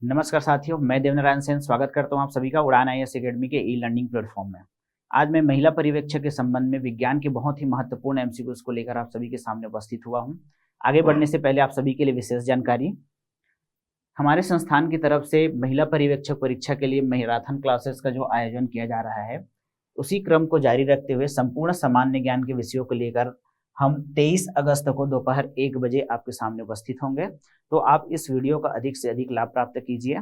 नमस्कार साथियों, मैं देवनारायण सेन स्वागत करता हूं आप सभी का उड़ान आईएएस एकेडमी के ई लर्निंग प्लेटफॉर्म में। आज मैं महिला पर्यवेक्षक के संबंध में विज्ञान के बहुत ही महत्वपूर्ण एमसीक्यूज को लेकर आप सभी के सामने उपस्थित हुआ हूं। आगे बढ़ने से पहले आप सभी के लिए विशेष जानकारी। हमारे संस्थान की तरफ से महिला पर्यवेक्षक परीक्षा के लिए मैराथन क्लासेस का जो आयोजन किया जा रहा है, उसी क्रम को जारी रखते हुए संपूर्ण सामान्य ज्ञान के विषयों को लेकर हम 23 अगस्त को दोपहर 1 बजे आपके सामने उपस्थित होंगे। तो आप इस वीडियो का अधिक से अधिक लाभ प्राप्त कीजिए।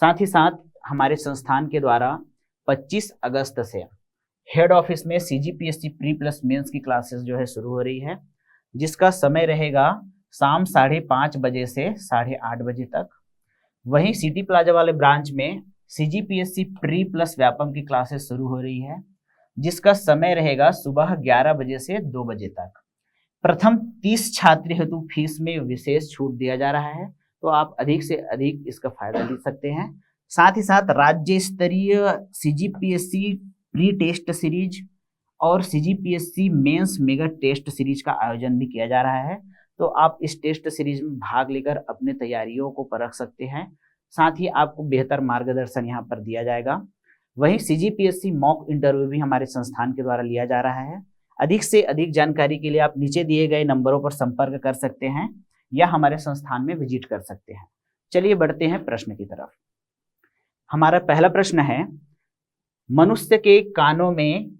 साथ ही साथ हमारे संस्थान के द्वारा 25 अगस्त से हेड ऑफिस में सीजीपीएससी प्री प्लस मेंस की क्लासेस जो है शुरू हो रही है, जिसका समय रहेगा शाम 5:30 बजे से 8:30 बजे तक। वहीं सिटी प्लाजा वाले ब्रांच में सीजीपीएससी प्री प्लस व्यापम की क्लासेस शुरू हो रही है, जिसका समय रहेगा सुबह 11 बजे से 2 बजे तक। प्रथम 30 छात्र हेतु फीस में विशेष छूट दिया जा रहा है, तो आप अधिक से अधिक इसका फायदा ले सकते हैं। साथ ही साथ राज्य स्तरीय सीजीपीएससी प्री टेस्ट सीरीज और CGPSC mains mega test series का आयोजन भी किया जा रहा है, तो आप इस टेस्ट सीरीज में भाग लेकर अपने तैयारियों को परख सकते हैं। साथ ही आपको बेहतर मार्गदर्शन यहाँ पर दिया जाएगा। वहीं सीजीपीएससी मॉक इंटरव्यू भी हमारे संस्थान के द्वारा लिया जा रहा है। अधिक से अधिक जानकारी के लिए आप नीचे दिए गए नंबरों पर संपर्क कर सकते हैं या हमारे संस्थान में विजिट कर सकते हैं। चलिए बढ़ते हैं प्रश्न की तरफ। हमारा पहला प्रश्न है, मनुष्य के कानों में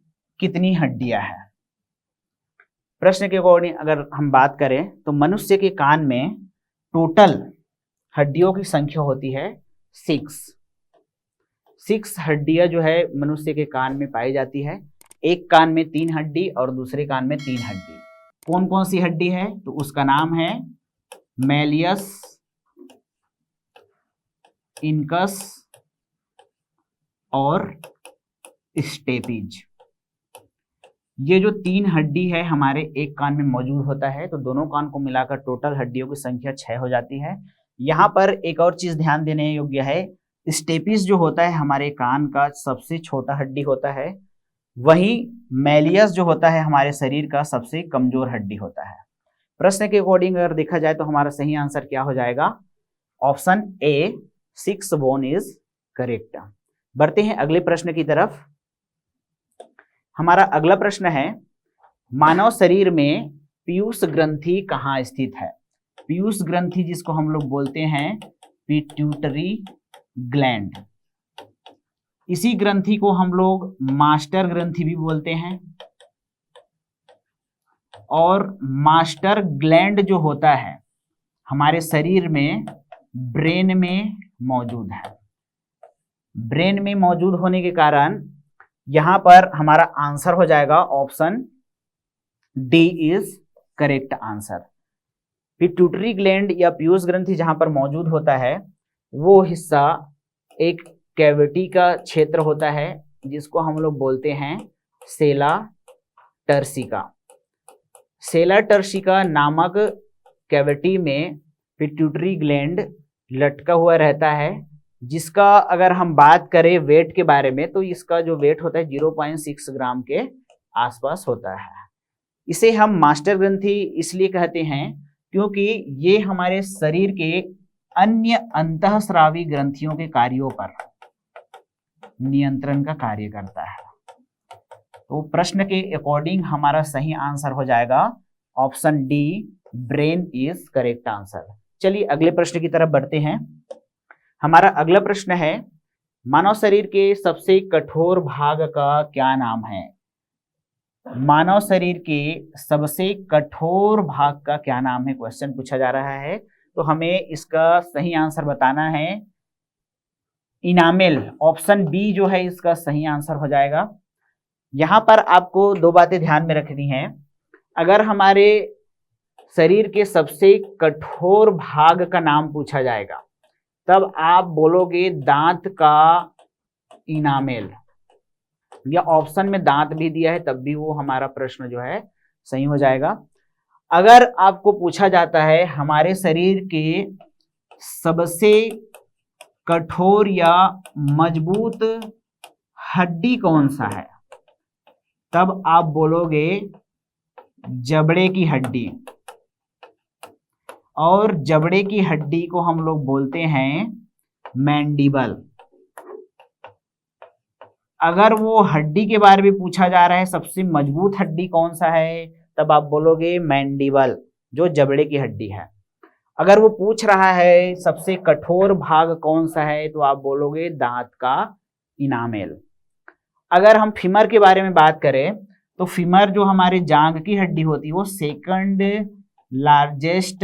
कितनी हड्डियां हैं? प्रश्न के अकॉर्डिंग अगर हम बात करें तो मनुष्य के कान में टोटल हड्डियों की संख्या होती है 6 हड्डियां जो है मनुष्य के कान में पाई जाती है। एक कान में 3 हड्डी और दूसरे कान में 3 हड्डी। कौन कौन सी हड्डी है? तो उसका नाम है मैलियस, इनकस और स्टेपिज। ये जो 3 हड्डी है हमारे एक कान में मौजूद होता है, तो दोनों कान को मिलाकर टोटल हड्डियों की संख्या 6 हो जाती है। यहाँ पर एक और चीज ध्यान देने योग्य है, स्टेपिज जो होता है हमारे कान का सबसे छोटा हड्डी होता है, वहीं मैलियस जो होता है हमारे शरीर का सबसे कमजोर हड्डी होता है। प्रश्न के अकॉर्डिंग अगर देखा जाए तो हमारा सही आंसर क्या हो जाएगा? Option A 6 bone is correct. बढ़ते हैं अगले प्रश्न की तरफ। हमारा अगला प्रश्न है, मानव शरीर में पीयूष ग्रंथि कहाँ स्थित है? पीयूष ग्रंथि जिसको हम लोग बोलते हैं पिट्यूटरी ग्लैंड। इसी ग्रंथि को हम लोग मास्टर ग्रंथि भी बोलते हैं, और मास्टर ग्लैंड जो होता है हमारे शरीर में ब्रेन में मौजूद है। ब्रेन में मौजूद होने के कारण यहां पर हमारा आंसर हो जाएगा option D is correct answer. Pituitary gland या पीयूष ग्रंथि जहां पर मौजूद होता है वो हिस्सा एक कैविटी का क्षेत्र होता है, जिसको हम लोग बोलते हैं सेला टर्सिका। सेला टर्सिका नामक कैविटी में पिट्यूटरी ग्लैंड लटका हुआ रहता है, जिसका अगर हम बात करें वेट के बारे में तो इसका जो वेट होता है 0.6 ग्राम के आसपास होता है। इसे हम मास्टर ग्रंथि इसलिए कहते हैं क्योंकि ये हमारे शरीर के अन्य अंतःस्रावी ग्रंथियों के कार्यों पर नियंत्रण का कार्य करता है। तो प्रश्न के अकॉर्डिंग हमारा सही आंसर हो जाएगा option D, brain is correct answer. चलिए अगले प्रश्न की तरफ बढ़ते हैं। हमारा अगला प्रश्न है, मानव शरीर के सबसे कठोर भाग का क्या नाम है? मानव शरीर के सबसे कठोर भाग का क्या नाम है, क्वेश्चन पूछा जा रहा है। तो हमें इसका सही आंसर बताना है इनामेल। ऑप्शन बी जो है इसका सही आंसर हो जाएगा। यहां पर आपको 2 बातें ध्यान में रखनी है। अगर हमारे शरीर के सबसे कठोर भाग का नाम पूछा जाएगा तब आप बोलोगे दांत का इनामेल, या ऑप्शन में दांत भी दिया है तब भी वो हमारा प्रश्न जो है सही हो जाएगा। अगर आपको पूछा जाता है हमारे शरीर के सबसे कठोर या मजबूत हड्डी कौन सा है, तब आप बोलोगे जबड़े की हड्डी। और जबड़े की हड्डी को हम लोग बोलते हैं मैंडिबल। अगर वो हड्डी के बारे में पूछा जा रहा है सबसे मजबूत हड्डी कौन सा है, तब आप बोलोगे मैंडिबल, जो जबड़े की हड्डी है। अगर वो पूछ रहा है सबसे कठोर भाग कौन सा है, तो आप बोलोगे दांत का इनामेल। अगर हम फीमर के बारे में बात करें तो फीमर जो हमारे जांघ की हड्डी होती है वो second largest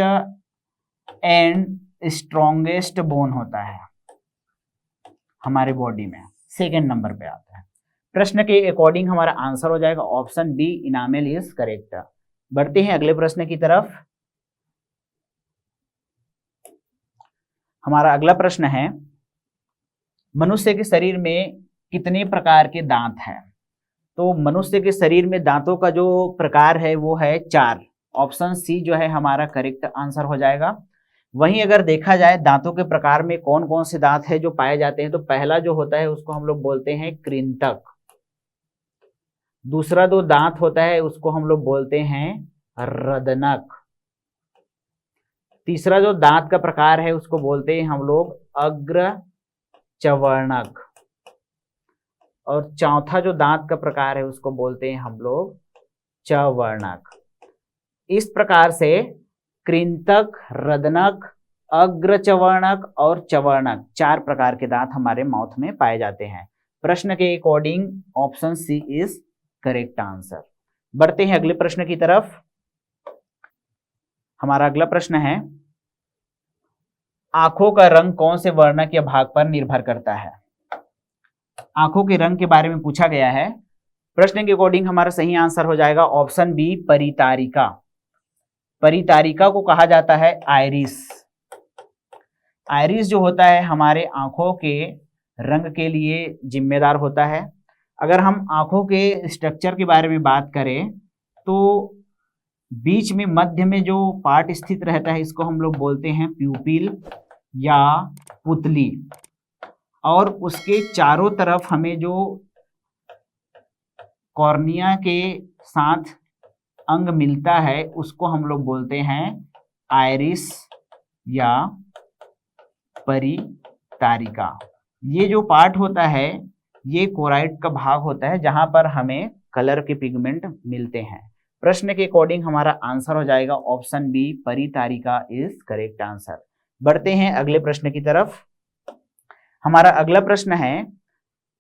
and strongest bone होता है हमारे बॉडी में, सेकंड नंबर पे आता है। प्रश्न के अकॉर्डिंग हमारा आंसर हो जाएगा option B, enamel is correct. बढ़ते हैं अगले प्रश्न की तरफ। हमारा अगला प्रश्न है, मनुष्य के शरीर में कितने प्रकार के दांत हैं? तो मनुष्य के शरीर में दांतों का जो प्रकार है वो है 4। ऑप्शन सी जो है हमारा करेक्ट आंसर हो जाएगा। वहीं अगर देखा जाए दांतों के प्रकार में कौन कौन से दांत है जो पाए जाते हैं, तो पहला जो होता है उसको हम लोग बोलते हैं कृंतक। दूसरा जो दांत होता है उसको हम लोग बोलते हैं रदनक। तीसरा जो दांत का प्रकार है उसको बोलते हैं हम लोग अग्र चवर्णक। और चौथा जो दांत का प्रकार है उसको बोलते हैं हम लोग चवर्णक। इस प्रकार से कृंतक, रदनक, अग्रचवर्णक और चवर्णक 4 प्रकार के दांत हमारे माउथ में पाए जाते हैं। प्रश्न के according option C is correct answer. बढ़ते हैं अगले प्रश्न की तरफ। हमारा अगला प्रश्न है, आंखों का रंग कौन से वर्णक या भाग पर निर्भर करता है? आंखों के रंग के बारे में पूछा गया है। प्रश्न के अकॉर्डिंग हमारा सही आंसर हो जाएगा ऑप्शन बी, परितारिका। परितारिका को कहा जाता है आइरिस। आइरिस जो होता है हमारे आंखों के रंग के लिए जिम्मेदार होता है। अगर हम आंखों के स्ट्रक्चर के बारे में बात करें तो बीच में मध्य में जो पार्ट स्थित रहता है इसको हम लोग बोलते हैं प्यूपिल या पुतली, और उसके चारों तरफ हमें जो कॉर्निया के साथ अंग मिलता है उसको हम लोग बोलते हैं आइरिस या परितारिका। ये जो पार्ट होता है ये कोराइड का भाग होता है जहां पर हमें कलर के पिगमेंट मिलते हैं। प्रश्न के अकॉर्डिंग हमारा आंसर हो जाएगा ऑप्शन बी, परितारिका इज करेक्ट आंसर। बढ़ते हैं अगले प्रश्न की तरफ। हमारा अगला प्रश्न है,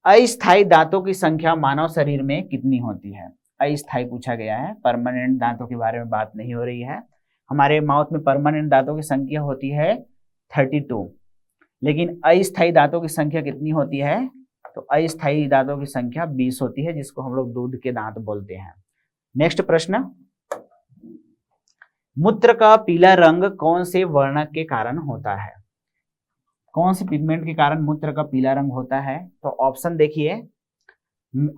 अस्थायी दांतों की संख्या मानव शरीर में कितनी होती है? अस्थायी पूछा गया है, परमानेंट दांतों के बारे में बात नहीं हो रही है। हमारे माउथ में परमानेंट दांतों की संख्या होती है 32, लेकिन अस्थायी दांतों की संख्या कितनी होती है? तो अस्थायी दांतों की संख्या 20 होती है, जिसको हम लोग दूध के दांत बोलते हैं। नेक्स्ट प्रश्न, मूत्र का पीला रंग कौन से वर्णक के कारण होता है? कौन से पिगमेंट के कारण मूत्र का पीला रंग होता है? तो ऑप्शन देखिए,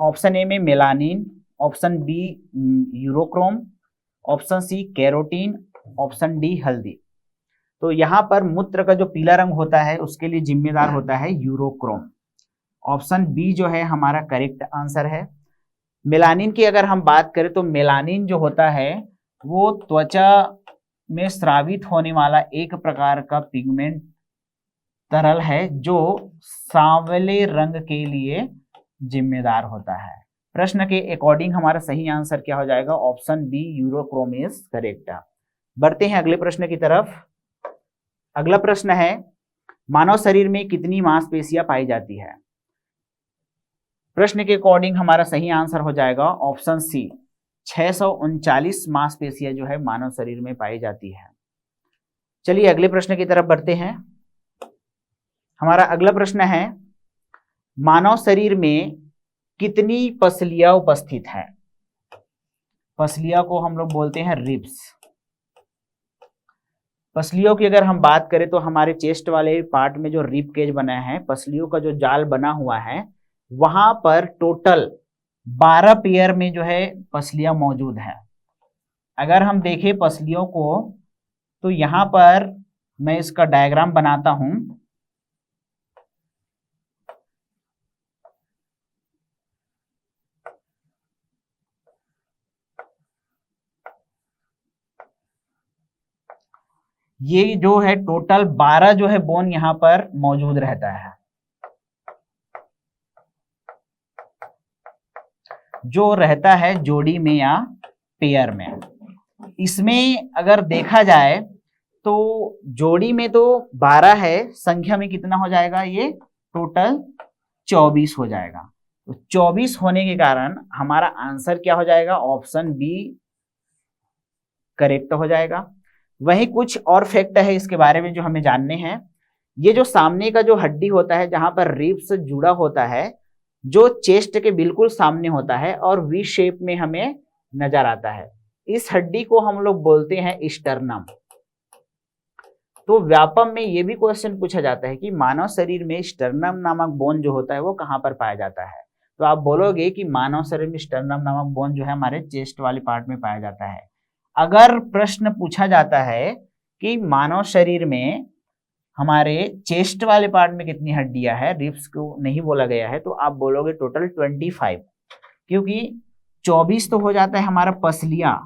ऑप्शन ए में melanin, option B urochrome, option C carotene, option D हल्दी। तो यहाँ पर मूत्र का जो पीला रंग होता है उसके लिए जिम्मेदार होता है यूरोक्रोम। ऑप्शन बी जो है हमारा करेक्ट आंसर है। मेलानिन की अगर हम बात करें तो मेलानिन जो होता है वो त्वचा में स्रावित होने वाला एक प्रकार का पिगमेंट तरल है जो सांवले रंग के लिए जिम्मेदार होता है। प्रश्न के अकॉर्डिंग हमारा सही आंसर क्या हो जाएगा? Option B, urochrome is correct. बढ़ते हैं अगले प्रश्न की तरफ। अगला प्रश्न है, मानव शरीर में कितनी मांसपेशियां पाई जाती है? प्रश्न के अकॉर्डिंग हमारा सही आंसर हो जाएगा ऑप्शन सी, 639 मांसपेशियां जो है मानव शरीर में पाई जाती है। चलिए अगले प्रश्न की तरफ बढ़ते हैं। हमारा अगला प्रश्न है, मानव शरीर में कितनी पसलियां उपस्थित है? पसलियां को हम लोग बोलते हैं रिब्स। पसलियों की अगर हम बात करें तो हमारे चेस्ट वाले पार्ट में जो रिब केज बना है, पसलियों का जो जाल बना हुआ है, वहां पर टोटल 12 पेयर में जो है पसलियां मौजूद है। अगर हम देखें पसलियों को तो यहां पर मैं इसका डायग्राम बनाता हूं। ये जो है टोटल 12 जो है बोन यहां पर मौजूद रहता है, जो रहता है जोड़ी में या पेयर में। इसमें अगर देखा जाए तो जोड़ी में तो 12 है, संख्या में कितना हो जाएगा, ये टोटल 24 हो जाएगा। तो 24 होने के कारण हमारा आंसर क्या हो जाएगा, ऑप्शन बी करेक्ट हो जाएगा। वहीं कुछ और फैक्ट है इसके बारे में जो हमें जानने हैं। ये जो सामने का जो हड्डी होता है जहां पर रिब्स जुड़ा होता है, जो चेस्ट के बिल्कुल सामने होता है और वी शेप में हमें नजर आता है, इस हड्डी को हम लोग बोलते हैं स्टर्नम। तो व्यापम में ये भी क्वेश्चन पूछा जाता है कि मानव शरीर में स्टर्नम नामक बोन जो होता है वो कहां पर पाया जाता है। तो आप बोलोगे कि मानव शरीर में स्टर्नम नामक बोन जो है हमारे चेस्ट वाले पार्ट में पाया जाता है। अगर प्रश्न पूछा जाता है कि मानव शरीर में हमारे चेस्ट वाले पार्ट में कितनी हड्डियां है, रिब्स को नहीं बोला गया है, तो आप बोलोगे टोटल 25, क्योंकि 24 तो हो जाता है हमारा पसलिया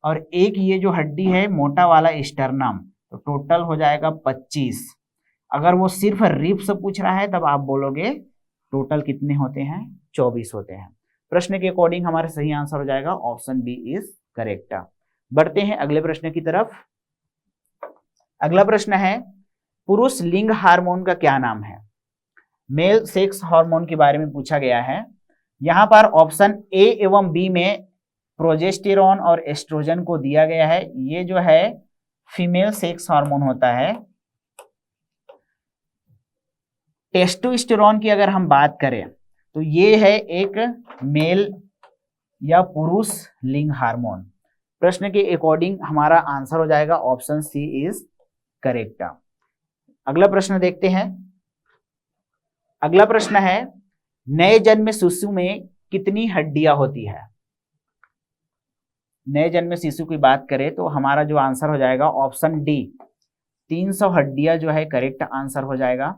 और एक ये जो हड्डी है मोटा वाला स्टर्नम, तो टोटल हो जाएगा 25। अगर वो सिर्फ रिब्स पूछ रहा है तब आप बोलोगे टोटल कितने होते हैं, 24 होते हैं। प्रश्न के अकॉर्डिंग हमारा सही आंसर हो जाएगा ऑप्शन बी इज करेक्ट। बढ़ते हैं अगले प्रश्न की तरफ। अगला प्रश्न है, पुरुष लिंग हार्मोन का क्या नाम है। मेल सेक्स हार्मोन के बारे में पूछा गया है। यहां पर ऑप्शन ए एवं बी में प्रोजेस्टेरॉन और एस्ट्रोजन को दिया गया है। ये जो है फीमेल सेक्स हार्मोन होता है। टेस्टोस्टेरोन की अगर हम बात करें तो ये है एक मेल या पुरुष लिंग हार्मोन। प्रश्न के अकॉर्डिंग हमारा आंसर हो जाएगा ऑप्शन सी इज करेक्ट। अगला प्रश्न देखते हैं। अगला प्रश्न है, नए जन्म शिशु में कितनी हड्डियां होती है। नए जन्म शिशु की बात करें तो हमारा जो आंसर हो जाएगा ऑप्शन डी 300 हड्डियां जो है करेक्ट आंसर हो जाएगा।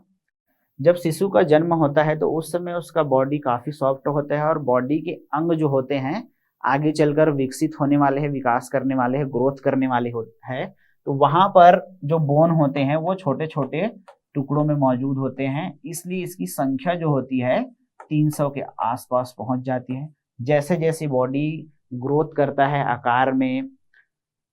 जब शिशु का जन्म होता है तो उस समय उसका बॉडी काफी सॉफ्ट होता है और बॉडी के अंग जो होते हैं आगे चलकर विकसित होने वाले हैं, विकास करने वाले हैं, ग्रोथ करने वाले हैं। तो वहां पर जो बोन होते हैं वो छोटे छोटे टुकड़ों में मौजूद होते हैं, इसलिए इसकी संख्या जो होती है 300 के आसपास पहुंच जाती है। जैसे जैसे बॉडी ग्रोथ करता है आकार में,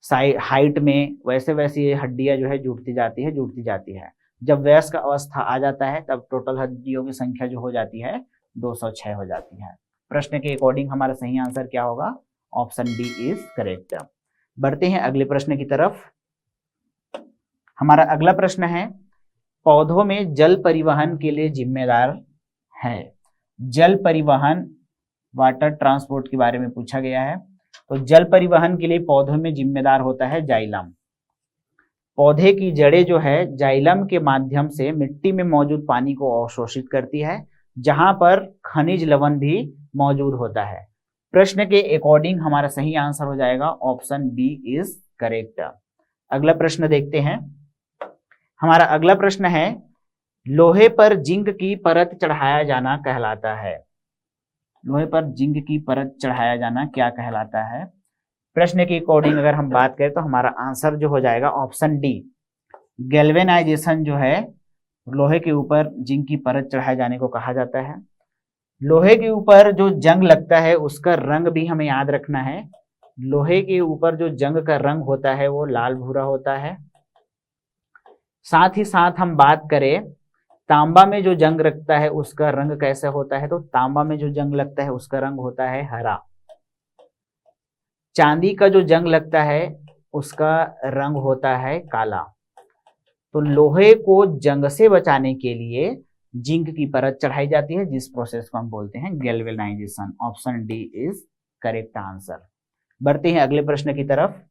हाइट में, वैसे वैसे ये हड्डियां जो है जुड़ती जाती है। जब वयस्क अवस्था आ जाता है तब टोटल हड्डियों की संख्या जो हो जाती है 206 हो जाती है। प्रश्न के अकॉर्डिंग हमारा सही आंसर क्या होगा, ऑप्शन डी इज करेक्ट। बढ़ते हैं अगले प्रश्न की तरफ। हमारा अगला प्रश्न है, पौधों में जल परिवहन के लिए जिम्मेदार है। जल परिवहन, वाटर ट्रांसपोर्ट के बारे में पूछा गया है। तो जल परिवहन के लिए पौधों में जिम्मेदार होता है जाइलम। पौधे की जड़ें जो है जाइलम के माध्यम से मिट्टी में मौजूद पानी को अवशोषित करती है, जहां पर खनिज लवण भी मौजूद होता है। प्रश्न के अकॉर्डिंग हमारा सही आंसर हो जाएगा ऑप्शन बी इज करेक्ट। अगला प्रश्न देखते हैं। हमारा अगला प्रश्न है, लोहे पर जिंक की परत चढ़ाया जाना कहलाता है। लोहे पर जिंक की परत चढ़ाया जाना क्या कहलाता है। प्रश्न के अकॉर्डिंग अगर हम बात करें तो हमारा आंसर जो हो जाएगा ऑप्शन डी, गैल्वेनाइजेशन जो है लोहे के ऊपर जिंक की परत चढ़ाए जाने को कहा जाता है। लोहे के ऊपर जो जंग लगता है उसका रंग भी हमें याद रखना है। लोहे के ऊपर जो जंग का रंग होता है वो लाल भूरा होता है। साथ ही साथ हम बात करें तांबा में जो जंग लगता है उसका रंग कैसा होता है, तो तांबा में जो जंग लगता है उसका रंग होता है हरा। चांदी का जो जंग लगता है उसका रंग होता है काला। तो लोहे को जंग से बचाने के लिए जिंक की परत चढ़ाई जाती है, जिस प्रोसेस को हम बोलते हैं galvanisation. Option D is correct answer. बढ़ते हैं अगले प्रश्न की तरफ।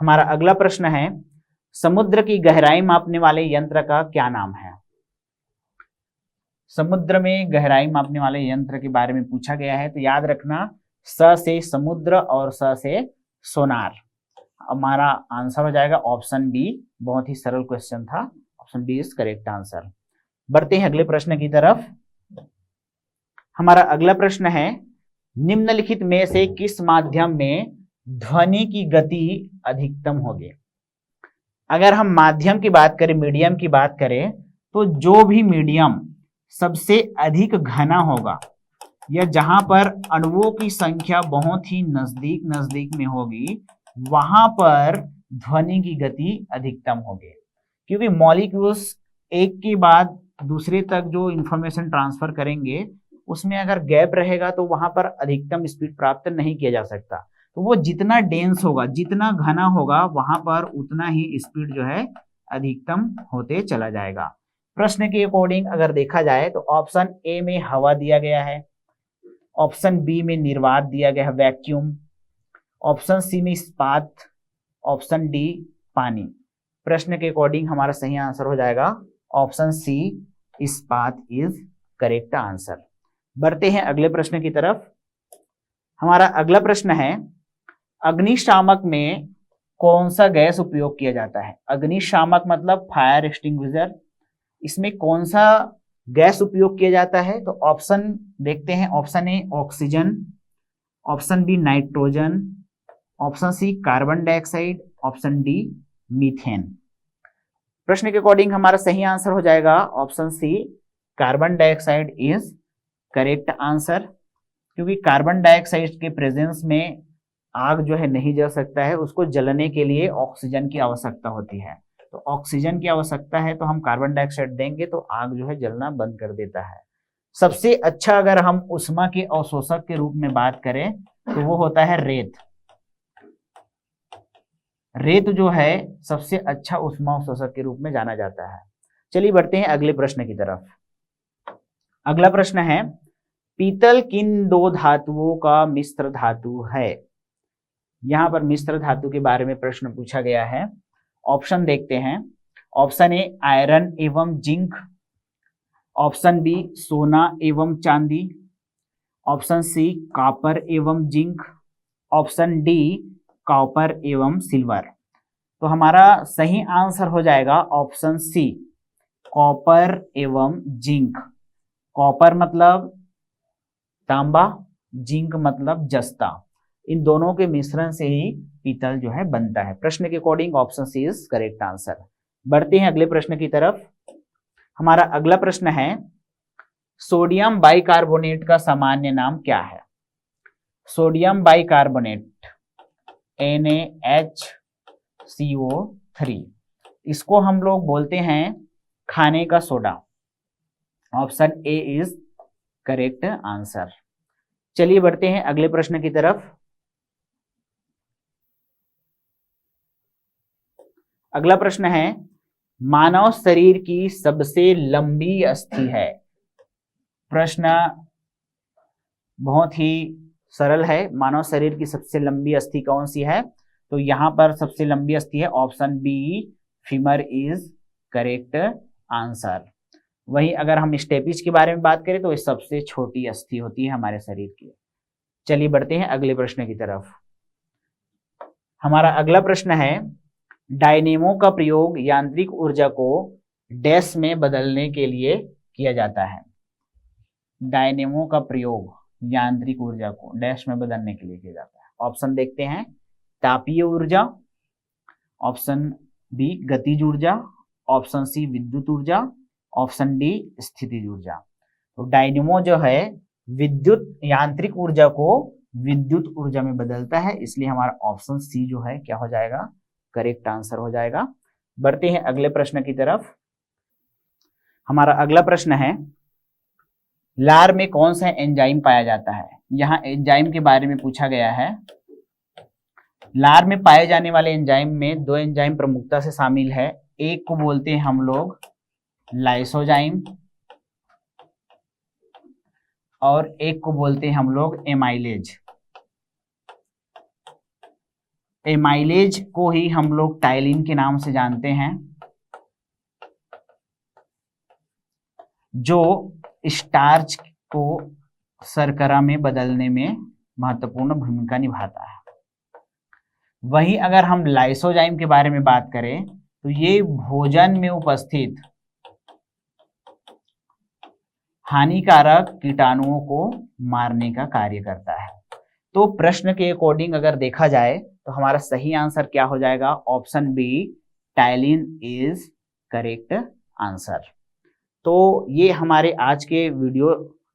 हमारा अगला प्रश्न है, समुद्र की गहराई मापने वाले यंत्र का क्या नाम है। समुद्र में गहराई मापने वाले यंत्र के बारे में पूछा गया है। तो याद रखना, स से समुद्र और स से सोनार। हमारा आंसर हो जाएगा ऑप्शन बी। बहुत ही सरल क्वेश्चन था, option B is correct answer. बढ़ते हैं अगले प्रश्न की तरफ। हमारा अगला प्रश्न है, निम्नलिखित में से किस माध्यम में ध्वनि की गति अधिकतम होगी। अगर हम माध्यम की बात करें, मीडियम की बात करें, तो जो भी मीडियम सबसे अधिक घना होगा या जहां पर अणुओं की संख्या बहुत ही नजदीक नजदीक में होगी, वहां पर ध्वनि की गति अधिकतम होगी। क्योंकि मॉलिक्यूल्स एक के बाद दूसरे तक जो इंफॉर्मेशन ट्रांसफर करेंगे, उसमें अगर गैप रहेगा तो वहां पर अधिकतम स्पीड प्राप्त नहीं किया जा सकता। तो वो जितना डेंस होगा, जितना घना होगा, वहां पर उतना ही स्पीड जो है अधिकतम होते चला जाएगा। प्रश्न के अकॉर्डिंग अगर देखा जाए तो ऑप्शन ए में हवा दिया गया है, ऑप्शन बी में निर्वात दिया गया है, वैक्यूम, ऑप्शन सी में इस्पात, ऑप्शन डी पानी। प्रश्न के अकॉर्डिंग हमारा सही आंसर हो जाएगा ऑप्शन सी, इस्पात इज करेक्ट आंसर। बढ़ते हैं अगले प्रश्न की तरफ। हमारा अगला प्रश्न है, अग्निशामक में कौन सा गैस उपयोग किया जाता है? अग्निशामक मतलब फायर एक्सटिंग्विशर। इसमें कौन सा गैस उपयोग किया जाता है? तो ऑप्शन देखते हैं। Option A oxygen, option B nitrogen, option C carbon dioxide, option D methane. प्रश्न के अकॉर्डिंग हमारा सही आंसर हो जाएगा option C, carbon dioxide is correct answer. क्योंकि कार्बन डाइऑक्साइड के प्रेजेंस में आग जो है नहीं जल सकता है, उसको जलने के लिए ऑक्सीजन की आवश्यकता होती है। तो ऑक्सीजन की आवश्यकता है तो हम कार्बन डाइऑक्साइड देंगे तो आग जो है जलना बंद कर देता है। सबसे अच्छा अगर हम उष्मा के अवशोषक के रूप में बात करें तो वो होता है रेत। रेत जो है सबसे अच्छा उष्मा अवशोषक के रूप में जाना जाता है। चलिए बढ़ते हैं अगले प्रश्न की तरफ। अगला प्रश्न है, पीतल किन दो धातुओं का मिश्र धातु है? यहां पर मिश्र धातु के बारे में प्रश्न पूछा गया है। ऑप्शन देखते हैं। ऑप्शन ए आयरन एवं जिंक, ऑप्शन बी सोना एवं चांदी, ऑप्शन सी कॉपर एवं जिंक, ऑप्शन डी कॉपर एवं सिल्वर। तो हमारा सही आंसर हो जाएगा ऑप्शन सी, कॉपर एवं जिंक। कॉपर मतलब तांबा, जिंक मतलब जस्ता। इन दोनों के मिश्रण से ही पीतल जो है बनता है। प्रश्न के according option C is correct answer. बढ़ते हैं अगले प्रश्न की तरफ। हमारा अगला प्रश्न है, सोडियम बाइकार्बोनेट का सामान्य नाम क्या है? सोडियम बाइकार्बोनेट NaHCO3, इसको हम लोग बोलते हैं खाने का soda. Option A is correct answer. चलिए बढ़ते हैं अगले प्रश्न की तरफ। अगला प्रश्न है, मानव शरीर की सबसे लंबी अस्थि है। प्रश्न बहुत ही सरल है। मानव शरीर की सबसे लंबी अस्थि कौन सी है? तो यहां पर सबसे लंबी अस्थि है option B, femur is correct answer. वहीं अगर हम स्टेपिज के बारे में बात करें तो ये सबसे छोटी अस्थि होती है हमारे शरीर की। चलिए बढ़ते हैं अगले प्रश्न की तरफ। हमारा अगला प्रश्न है, डायनेमो का प्रयोग यांत्रिक ऊर्जा को डैश में बदलने के लिए किया जाता है। डायनेमो का प्रयोग यांत्रिक ऊर्जा को डैश में बदलने के लिए किया जाता है। ऑप्शन देखते हैं। तापीय ऊर्जा, ऑप्शन बी गतिज ऊर्जा, ऑप्शन सी विद्युत ऊर्जा, ऑप्शन डी स्थितिज ऊर्जा। तो डायनेमो जो है विद्युत यांत्रिक ऊर्जा को विद्युत ऊर्जा में बदलता है, इसलिए हमारा ऑप्शन सी जो है क्या हो जाएगा? करेक्ट आंसर हो जाएगा। बढ़ते हैं अगले प्रश्न की तरफ। हमारा अगला प्रश्न है, लार में कौन सा एंजाइम पाया जाता है? यहां एंजाइम के बारे में पूछा गया है। लार में पाए जाने वाले एंजाइम में दो एंजाइम प्रमुखता से शामिल है। एक को बोलते हैं हम लोग लाइसोजाइम और एक को बोलते हैं हम लोग एमाइलेज। एमाइलेज को ही हम लोग टाइलिन के नाम से जानते हैं, जो स्टार्च को शर्करा में बदलने में महत्वपूर्ण भूमिका निभाता है। वहीं अगर हम लाइसोजाइम के बारे में बात करें तो ये भोजन में उपस्थित हानिकारक कीटाणुओं को मारने का कार्य करता है। तो प्रश्न के अकॉर्डिंग अगर देखा जाए तो हमारा सही आंसर क्या हो जाएगा? Option B ptyalin is correct answer. तो ये हमारे आज के वीडियो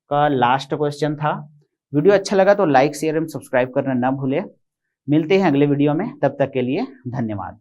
का लास्ट क्वेश्चन था। वीडियो अच्छा लगा तो लाइक शेयर एवं सब्सक्राइब करना ना भूले। मिलते हैं अगले वीडियो में, तब तक के लिए धन्यवाद।